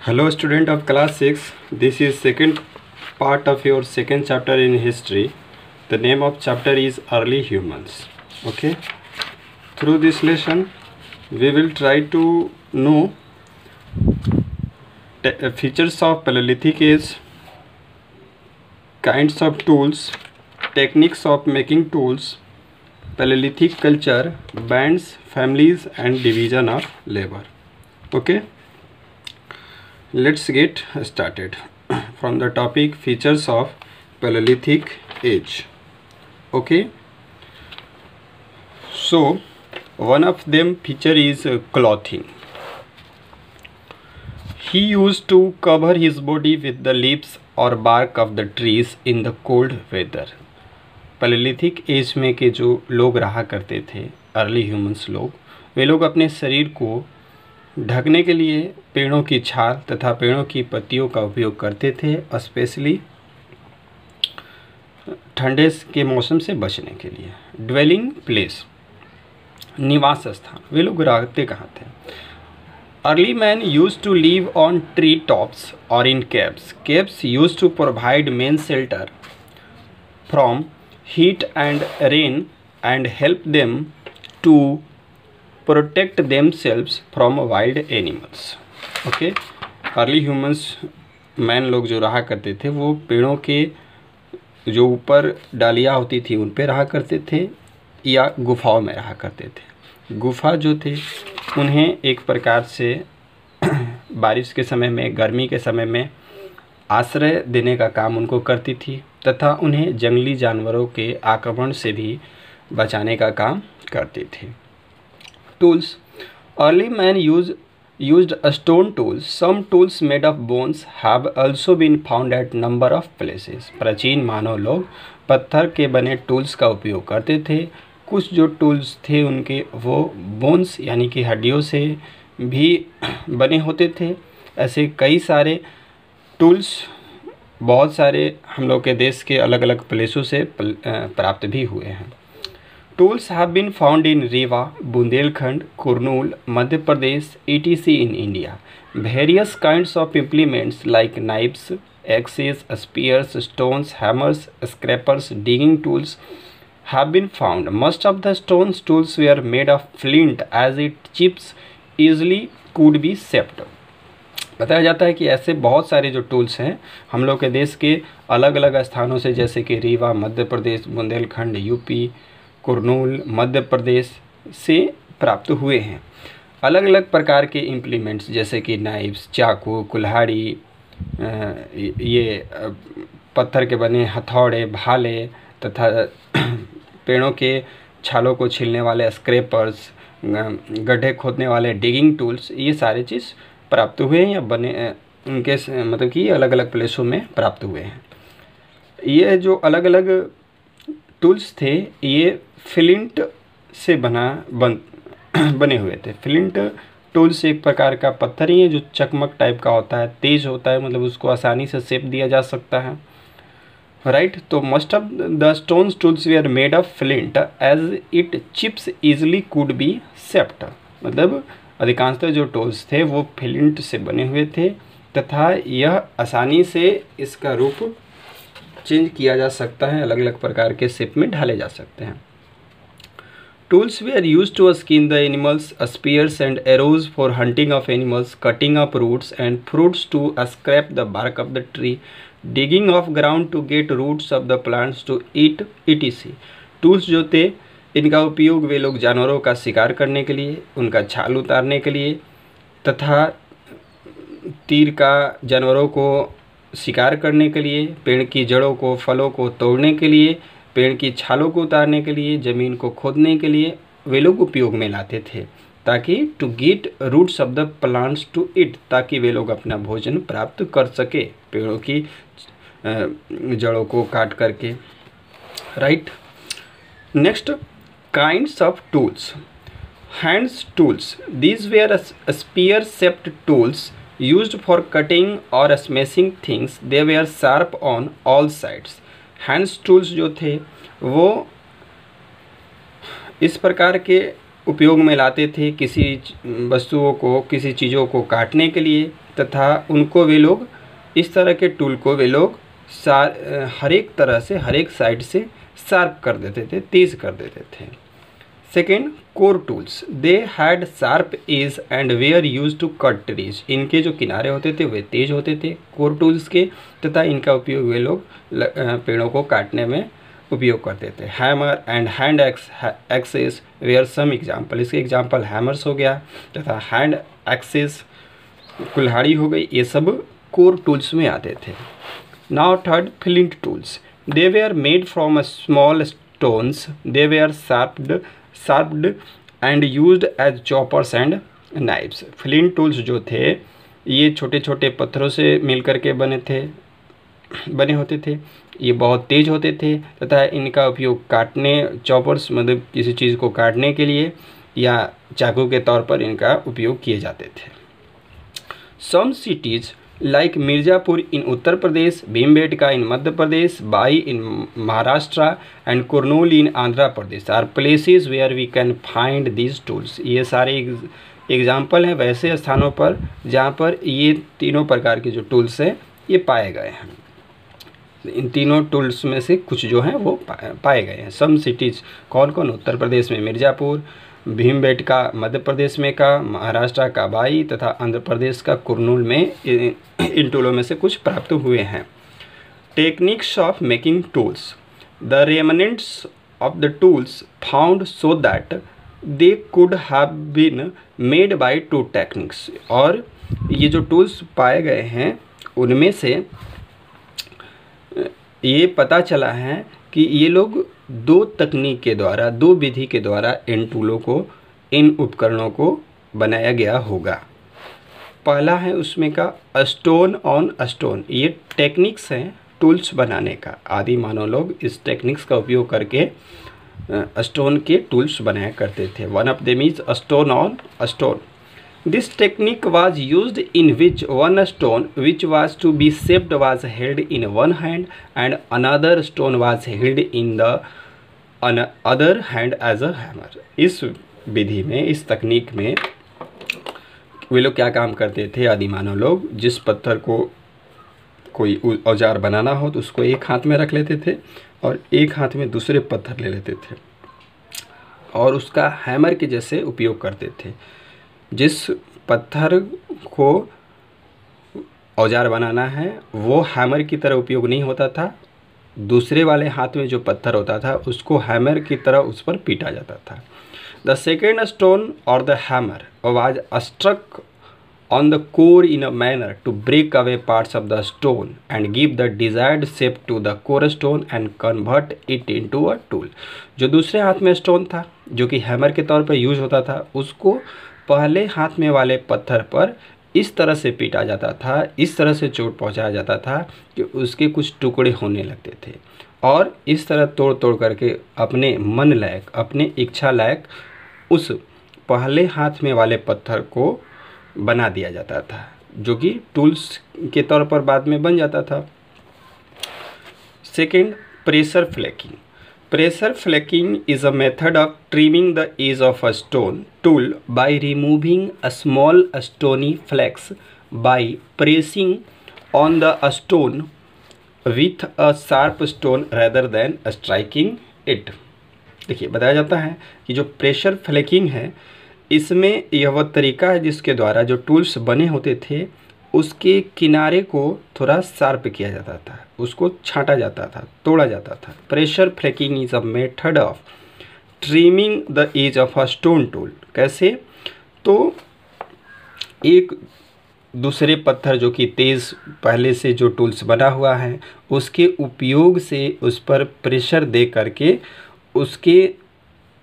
Hello student of class 6. This is second part of your second chapter in history. The name of chapter is Early Humans. Okay. Through this lesson we will try to know features of Paleolithic age, kinds of tools, techniques of making tools, Paleolithic culture, bands, families and division of labor. Okay. Let's get started from the topic features of Paleolithic age. Okay, so one of them feature is clothing. He used to cover his body with the leaves or bark of the trees in the cold weather. Paleolithic age में के जो लोग रहा करते थे, early humans लोग, वे लोग अपने शरीर को ढकने के लिए पेड़ों की छाल तथा पेड़ों की पत्तियों का उपयोग करते थे, स्पेशली ठंडे के मौसम से बचने के लिए। ड्वेलिंग प्लेस, निवास स्थान, वे लोग रहते कहाँ थे? Early man use to live on tree tops और in caves. Caves use to provide men shelter from heat and rain and help them to protect themselves from wild animals. Okay, early humans man लोग जो रहा करते थे वो पेड़ों के जो ऊपर डालियाँ होती थी उन पे रहा करते थे या गुफाओं में रहा करते थे। गुफा जो थे उन्हें एक प्रकार से बारिश के समय में, गर्मी के समय में आश्रय देने का काम उनको करती थी तथा उन्हें जंगली जानवरों के आक्रमण से भी बचाने का काम करती थी। Tools. Early man used stone tools. Some tools made of bones have also been found at number of places. प्राचीन मानव लोग पत्थर के बने टूल्स का उपयोग करते थे। कुछ जो टूल्स थे उनके वो बोन्स यानी कि हड्डियों से भी बने होते थे। ऐसे कई सारे टूल्स बहुत सारे हम लोग के देश के अलग अलग प्लेसों से प्राप्त भी हुए हैं। Tools have been found in Rewa, Bundelkhand, Kurnool, Madhya Pradesh, etc. in India. Various kinds of implements like knives, axes, spears, stones, hammers, scrapers, digging tools have been found. Most of the stone tools were made of flint as its chips easily could be shaped. बताया जाता है कि ऐसे बहुत सारे जो tools हैं हम लोग के देश के अलग अलग स्थानों से, जैसे कि रीवा मध्य प्रदेश, बुंदेलखंड यूपी, कुरनूल मध्य प्रदेश से प्राप्त हुए हैं। अलग अलग प्रकार के इम्प्लीमेंट्स जैसे कि नाइफ्स, चाकू, कुल्हाड़ी, ये पत्थर के बने हथौड़े, भाले तथा पेड़ों के छालों को छीलने वाले स्क्रैपर्स, गड्ढे खोदने वाले डिगिंग टूल्स, ये सारे चीज़ प्राप्त हुए हैं या बने उनके मतलब कि अलग अलग प्लेसों में प्राप्त हुए हैं। ये जो अलग अलग टूल्स थे ये फ्लिंट से बने हुए थे। फ्लिंट टूल्स एक प्रकार का पत्थर ही है जो चकमक टाइप का होता है, तेज होता है, मतलब उसको आसानी से शेप दिया जा सकता है, राइट। तो most of the stone tools we are made of flint as it chips easily could be shaped. मतलब अधिकांशतः जो टूल्स थे वो फ्लिंट से बने हुए थे तथा यह आसानी से इसका रूप चेंज किया जा सकता है, अलग अलग प्रकार के शेप में ढाले जा सकते हैं। Tools were used to skin the animals, spears and arrows for hunting of animals, cutting of roots and fruits to scrap the bark of the tree, digging of ground to get roots of the plants to eat etc. Tools जो थे इनका उपयोग वे लोग जानवरों का शिकार करने के लिए, उनका छाल उतारने के लिए तथा तीर का जानवरों को शिकार करने के लिए, पेड़ की जड़ों को, फलों को तोड़ने के लिए, पेड़ की छालों को उतारने के लिए, ज़मीन को खोदने के लिए वे लोग उपयोग में लाते थे, ताकि to get roots of the plants to eat, ताकि वे लोग अपना भोजन प्राप्त कर सके पेड़ों की जड़ों को काट करके, right. Next, kinds of tools. Hands tools, these were spear shaped tools used for cutting or smashing things. They were sharp on all sides. Hands tools जो थे वो इस प्रकार के उपयोग में लाते थे किसी वस्तुओं को, किसी चीज़ों को काटने के लिए तथा उनको वे लोग इस तरह के टूल को वे लोग हर एक तरह से हर एक साइड से शार्प कर देते थे, तेज़ कर देते थे। Second, core tools, they had sharp edge and were used to cut trees. इनके जो किनारे होते थे वे तेज होते थे कोर टूल्स के, तथा इनका उपयोग वे लोग पेड़ों को काटने में उपयोग करते थे। Hammer and hand axes were some example, इसके एग्जाम्पल हैमर्स हो गया तथा हैंड एक्सेस कुल्हाड़ी हो गई, ये सब कोर टूल्स में आते थे। Now third, flint tools, they were made from small stones, they were sharped and used as choppers and knives. Flint tools जो थे ये छोटे छोटे पत्थरों से मिलकर के बने होते थे, ये बहुत तेज होते थे तथा इनका उपयोग काटने, चॉपर्स मतलब किसी चीज़ को काटने के लिए या चाकू के तौर पर इनका उपयोग किए जाते थे। Some cities like Mirzapur in Uttar Pradesh, Bhimbetka in Madhya Pradesh, Bai in Maharashtra and Kurnool in Andhra Pradesh are places where we can find these tools. ये सारे एग्जाम्पल हैं वैसे स्थानों पर जहाँ पर ये तीनों प्रकार के जो टूल्स हैं ये पाए गए हैं। इन तीनों टूल्स में से कुछ जो हैं वो पाए गए हैं। सम सिटीज़ कौन कौन, उत्तर प्रदेश में मिर्ज़ापुर, भीमबेटका मध्य प्रदेश में का, महाराष्ट्र का बाई तथा आंध्र प्रदेश का कुरनूल में इन टूलों में से कुछ प्राप्त हुए हैं। Techniques of making tools, the remnants of the tools found so that they could have been made by two techniques. और ये जो टूल्स पाए गए हैं उनमें से ये पता चला है कि ये लोग दो तकनीक के द्वारा, दो विधि के द्वारा इन टूलों को, इन उपकरणों को बनाया गया होगा। पहला है उसमें का स्टोन ऑन स्टोन, ये टेक्निक्स हैं टूल्स बनाने का। आदि मानव लोग इस टेक्निक्स का उपयोग करके स्टोन के टूल्स बनाया करते थे। One of them is stone on stone. This technique was used in which one stone which was to be shaped was held in one hand and another stone was held in the other hand as a hammer। इस विधि में, इस तकनीक में वे लोग क्या काम करते थे आदिमानव लोग, जिस पत्थर को कोई औजार बनाना हो तो उसको एक हाथ में रख लेते थे और एक हाथ में दूसरे पत्थर ले लेते थे और उसका हैमर के जैसे उपयोग करते थे। जिस पत्थर को औजार बनाना है वो हैमर की तरह उपयोग नहीं होता था, दूसरे वाले हाथ में जो पत्थर होता था उसको हैमर की तरह उस पर पीटा जाता था। द सेकेंड स्टोन और the hammer was struck on the core in a manner to break away parts of the stone and give the desired shape to the core stone and convert it into a tool. जो दूसरे हाथ में stone था जो कि hammer के तौर पर यूज होता था, उसको पहले हाथ में वाले पत्थर पर इस तरह से पीटा जाता था, इस तरह से चोट पहुंचाया जाता था कि उसके कुछ टुकड़े होने लगते थे और इस तरह तोड़ तोड़ करके अपने मन लायक, अपने इच्छा लायक उस पहले हाथ में वाले पत्थर को बना दिया जाता था, जो कि टूल्स के तौर पर बाद में बन जाता था। Second, pressure फ्लैकिंग। Pressure flaking is a method of trimming the edge of a stone tool by removing a small stony flakes by pressing on the stone with a sharp stone rather than striking it। देखिए बताया जाता है कि जो pressure फ्लैकिंग है इसमें यह वह तरीका है जिसके द्वारा जो टूल्स बने होते थे उसके किनारे को थोड़ा शार्प किया जाता था, उसको छांटा जाता था, तोड़ा जाता था। Pressure flaking is a method of trimming the edge of a stone tool. कैसे? तो एक दूसरे पत्थर जो कि तेज़ पहले से जो टूल्स बना हुआ है उसके उपयोग से उस पर प्रेशर दे करके उसके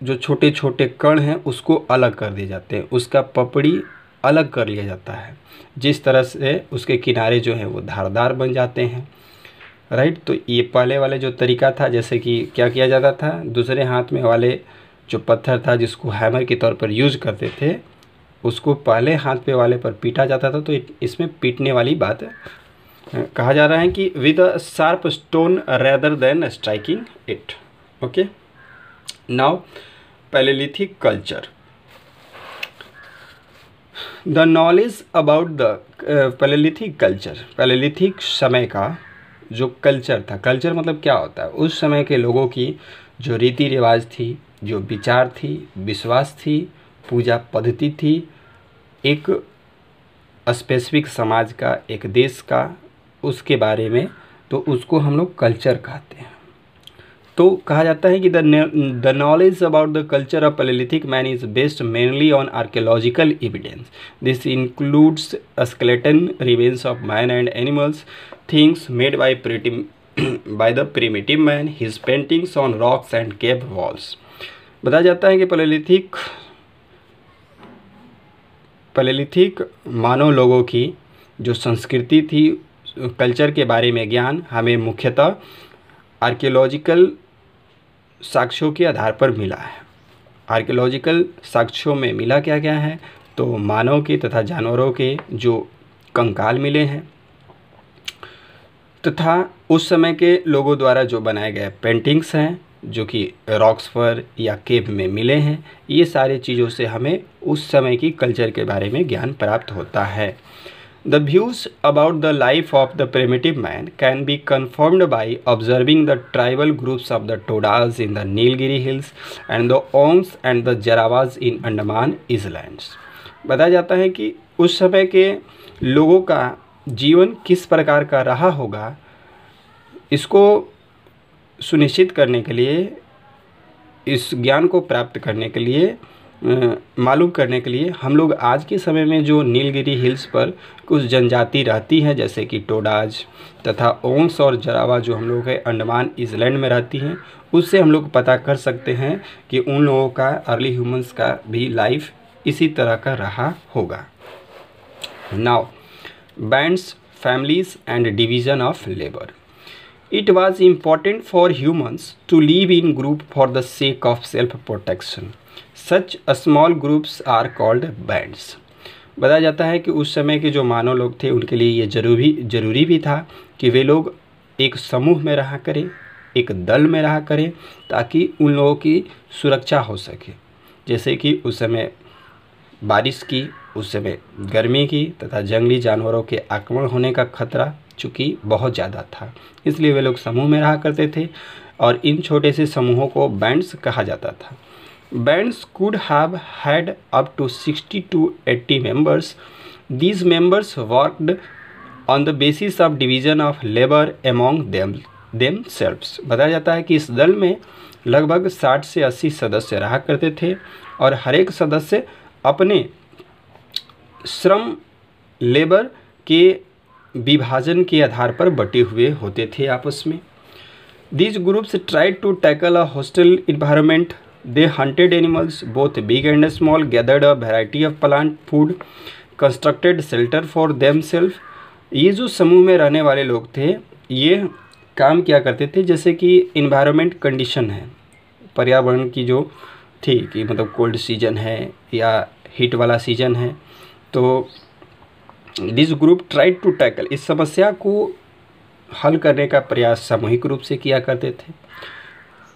जो छोटे छोटे कण हैं उसको अलग कर दिए जाते हैं, उसका पपड़ी अलग कर लिया जाता है, जिस तरह से उसके किनारे जो हैं वो धारदार बन जाते हैं। राइट, तो ये पहले वाले जो तरीका था, जैसे कि क्या किया जाता था, दूसरे हाथ में वाले जो पत्थर था जिसको हैमर के तौर पर यूज करते थे उसको पहले हाथ पे वाले पर पीटा जाता था। तो इसमें पीटने वाली बात कहा जा रहा है कि with a sharp stone rather than striking it. Okay, now palaeolithic culture. The knowledge about the palaeolithic culture, palaeolithic समय का जो कल्चर था, कल्चर मतलब क्या होता है, उस समय के लोगों की जो रीति रिवाज थी, जो विचार थी, विश्वास थी, पूजा पद्धति थी, एक स्पेसिफिक समाज का, एक देश का, उसके बारे में, तो उसको हम लोग कल्चर कहते हैं। तो कहा जाता है कि the knowledge about the culture of palaeolithic man is based mainly on archaeological evidence. This includes skeleton remains of man and animals, things made by the primitive man, his paintings on rocks and cave walls. बताया जाता है कि palaeolithic मानव लोगों की जो संस्कृति थी, culture के बारे में ज्ञान हमें मुख्यतः आर्कियोलॉजिकल साक्ष्यों के आधार पर मिला है। आर्कियोलॉजिकल साक्ष्यों में मिला क्या क्या है, तो मानव के तथा जानवरों के जो कंकाल मिले हैं, तथा उस समय के लोगों द्वारा जो बनाए गए पेंटिंग्स हैं जो कि रॉक्स पर या केव में मिले हैं। ये सारी चीज़ों से हमें उस समय की कल्चर के बारे में ज्ञान प्राप्त होता है। The views about the life of the primitive man can be confirmed by observing the tribal groups of the Todas in the Nilgiri Hills and the Ongs and the Jarawas in Andaman Islands। बताया जाता है कि उस समय के लोगों का जीवन किस प्रकार का रहा होगा, इसको सुनिश्चित करने के लिए, इस ज्ञान को प्राप्त करने के लिए, मालूम करने के लिए हम लोग आज के समय में जो नीलगिरी हिल्स पर कुछ जनजाति रहती हैं, जैसे कि टोडाज तथा ओंग्स और जरावा जो हम लोग हैं अंडमान आइलैंड में रहती हैं, उससे हम लोग पता कर सकते हैं कि उन लोगों का, अर्ली ह्यूमंस का भी लाइफ इसी तरह का रहा होगा। Now bands, families and division of labour. It was important for humans to live in group for the sake of self-protection. Such small groups are called bands. बताया जाता है कि उस समय के जो मानव लोग थे उनके लिए ये जरूरी भी था कि वे लोग एक समूह में रहा करें, एक दल में रहा करें, ताकि उन लोगों की सुरक्षा हो सके। जैसे कि उस समय बारिश की, उस समय गर्मी की तथा जंगली जानवरों के आक्रमण होने का खतरा चूँकि बहुत ज़्यादा था, इसलिए वे लोग समूह में रहा करते थे और इन छोटे से समूहों को बैंड्स कहा जाता था। Bands could have had up to 60 to 80 members. These members worked on the basis of division of labor among themselves. बताया जाता है कि इस दल में लगभग 60 से 80 सदस्य रहा करते थे और हर एक सदस्य अपने श्रम, लेबर के विभाजन के आधार पर बटे हुए होते थे आपस में। These groups tried to tackle a hostile environment. They hunted animals, both big and small, gathered a variety of plant food, constructed shelter for themselves. ये जो समूह में रहने वाले लोग थे, ये काम किया करते थे जैसे कि इन्वायरमेंट कंडीशन है, पर्यावरण की जो थी कि मतलब कोल्ड सीजन है या हीट वाला सीजन है, तो this group tried to tackle, इस समस्या को हल करने का प्रयास सामूहिक रूप से किया करते थे।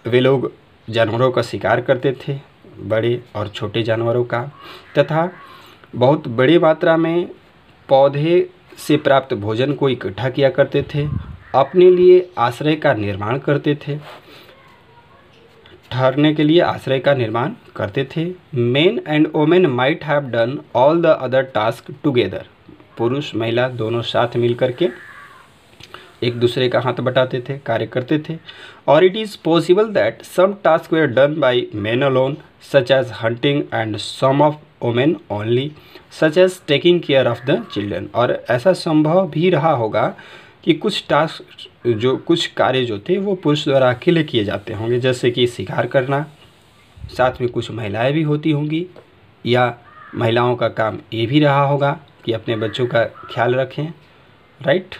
वे लोग जानवरों का शिकार करते थे, बड़े और छोटे जानवरों का, तथा बहुत बड़ी मात्रा में पौधे से प्राप्त भोजन को इकट्ठा किया करते थे, अपने लिए आश्रय का निर्माण करते थे, ठहरने के लिए आश्रय का निर्माण करते थे। Main and women might have done all the other task together. पुरुष महिला दोनों साथ मिल करके एक दूसरे का हाथ बटाते थे, कार्य करते थे। और it is possible that some task were done by men alone, such as hunting, and some of women only, such as taking care of the children. और ऐसा संभव भी रहा होगा कि कुछ टास्क, जो कुछ कार्य जो थे वो पुरुष द्वारा अकेले किए जाते होंगे, जैसे कि शिकार करना, साथ में कुछ महिलाएं भी होती होंगी, या महिलाओं का काम ये भी रहा होगा कि अपने बच्चों का ख्याल रखें, राइट।